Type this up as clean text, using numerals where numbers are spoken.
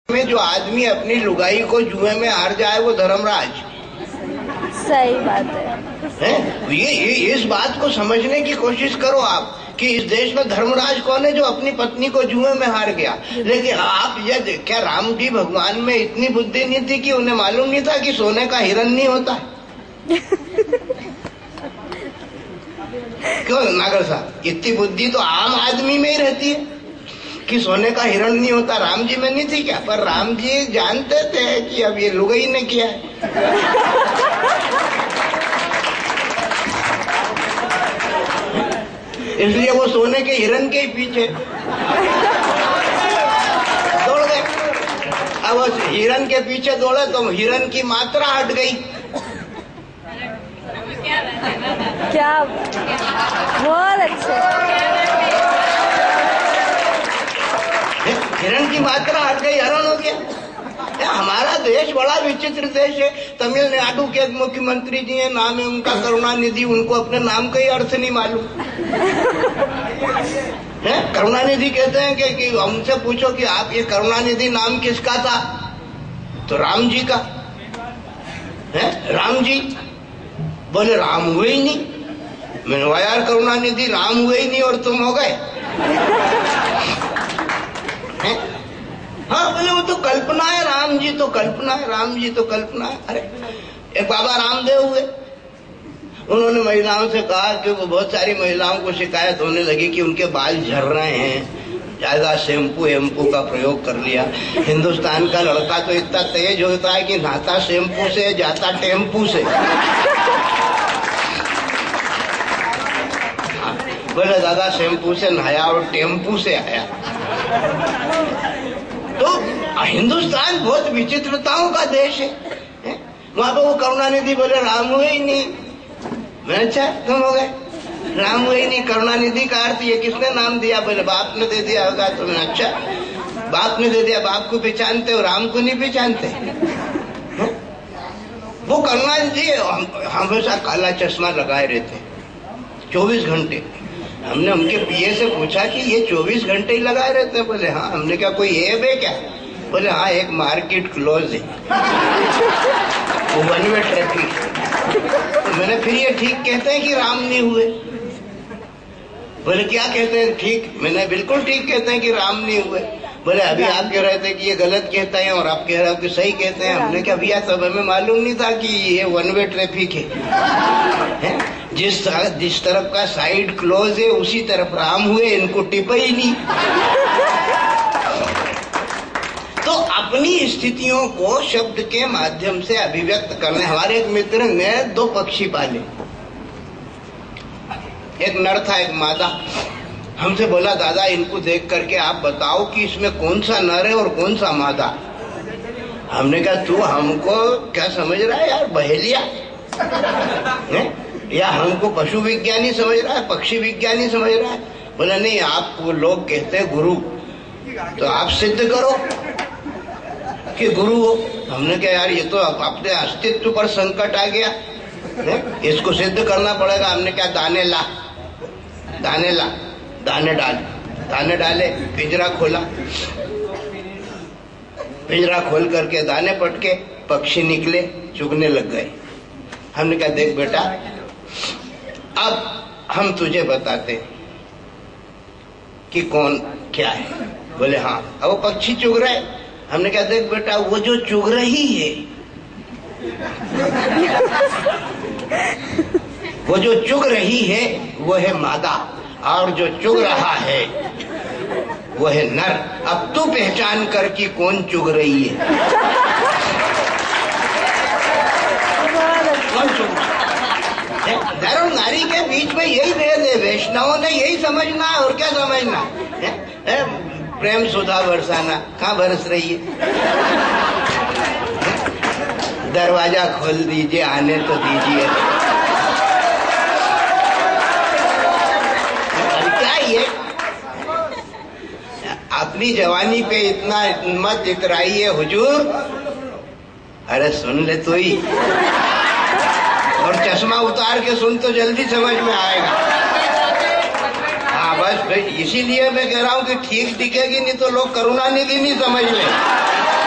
में जो आदमी अपनी लुगाई को जुए में हार जाए वो धर्मराज। सही बात है। ये इस बात को समझने की कोशिश करो आप कि इस देश में धर्मराज कौन है जो अपनी पत्नी को जुए में हार गया। लेकिन आप ये क्या राम जी भगवान में इतनी बुद्धि नहीं थी कि उन्हें मालूम नहीं था कि सोने का हिरण नहीं होता? क्यों नागर साहब, इतनी बुद्धि तो आम आदमी में ही रहती है कि सोने का हिरण नहीं होता। राम जी में नहीं थी क्या? पर राम जी जानते थे कि अब ये लुगाई ने किया है। इसलिए वो सोने के हिरण के ही पीछे दौड़ गए। अब उस हिरण के पीछे दौड़े तो हिरण की मात्रा हट गई। क्या बहुत अच्छे। हिरण की मात्रा हट गई, हरण हो गया। हमारा देश बड़ा विचित्र देश है। तमिलनाडु के मुख्यमंत्री जी हैं, नाम है उनका करुणानिधि, उनको अपने नाम का ही अर्थ नहीं मालूम है। करुणानिधि कहते हैं कि हमसे पूछो कि आप ये करुणानिधि नाम किसका था, तो राम जी का है। राम जी बोले राम हुए ही नहीं। मैंने कहा यार करुणानिधि राम हुए ही नहीं और तुम हो गए। हाँ बोले वो तो कल्पना है, राम जी तो कल्पना है, राम जी तो कल्पना है। अरे एक बाबा रामदेव हुए, उन्होंने महिलाओं से कहा कि वो बहुत सारी महिलाओं को शिकायत होने लगी कि उनके बाल झड़ रहे हैं, ज्यादा शैम्पू का प्रयोग कर लिया। हिंदुस्तान का लड़का तो इतना तेज होता है कि नहाता शैम्पू से जाता टेम्पू से। बोले दादा शैम्पू से नहाया और टेम्पू से आया। तो हिंदुस्तान बहुत विचित्रताओं का देश है। वहां पर वो करुणानिधि बोले राम हुए ही नहीं। मैं अच्छा तुम हो गए, राम हुए ही नहीं। करुणानिधि का अर्थ ये किसने नाम दिया? बोले बाप ने दे दिया होगा। तो मैं अच्छा बाप ने दे दिया, बाप को पहचानते हो, राम को नहीं पहचानते? वो करुणानिधि हमेशा काला चश्मा लगाए रहते 24 घंटे। हमने उनके पीए से पूछा कि ये 24 घंटे ही लगाए रहते हैं? बोले हाँ। हमने क्या कोई ऐब है क्या? बोले हाँ एक मार्केट क्लोज है, वो वन वे ट्रैफिक। तो मैंने फिर ये ठीक कहते हैं कि राम नहीं हुए? बोले क्या कहते हैं? ठीक। मैंने बिल्कुल ठीक कहते हैं कि राम नहीं हुए। बोले अभी आप कह रहे थे कि ये गलत कहते हैं और आप कह रहे हो कि सही कहते हैं। हमने क्या भैया तब हमें मालूम नहीं था कि ये वन वे ट्रैफिक है। जिस तरफ का साइड क्लोज है उसी तरफ राम हुए, इनको टिपा ही नहीं। तो अपनी स्थितियों को शब्द के माध्यम से अभिव्यक्त करने। हमारे एक मित्र ने 2 पक्षी पाले, एक नर था एक मादा। हमसे बोला दादा इनको देख करके आप बताओ कि इसमें कौन सा नर है और कौन सा मादा। हमने कहा तू हमको क्या समझ रहा है यार, बहेलिया है? या हमको पशु विज्ञानी समझ रहा है, पक्षी विज्ञानी समझ रहा है? बोला नहीं, आप वो लोग कहते हैं गुरु, तो आप सिद्ध करो कि गुरु हो। हमने कहा यार ये तो अपने अस्तित्व पर संकट आ गया है? इसको सिद्ध करना पड़ेगा। हमने क्या दाने ला, दाने ला, दाने डाल, दाने डाले, पिंजरा खोला, पिंजरा खोल करके दाने पटके, पक्षी निकले, चुगने लग गए। हमने कहा देख बेटा अब हम तुझे बताते कि कौन क्या है। बोले हाँ। अब वो पक्षी चुग रहे। हमने कहा देख बेटा वो जो चुग रही है, वो जो चुग रही है वो है मादा, और जो चुग रहा है वो है नर। अब तू पहचान कर कि कौन चुग रही है, कौन चुग रहा है। नर और नारी के बीच में यही भेद है। वैष्णवों ने यही समझना है, और क्या समझना है? प्रेम सुधा बरसाना, कहाँ बरस रही है? दरवाजा खोल दीजिए, आने तो दीजिए। क्या ये अपनी जवानी पे इतना मत इतराइए हुजूर। अरे सुन ले तो ही, और चश्मा उतार के सुन तो जल्दी समझ में आएगा। हाँ बस इसीलिए मैं कह रहा हूँ कि ठीक दिखेगी, नहीं तो लोग करुणानिधि नहीं समझ ले।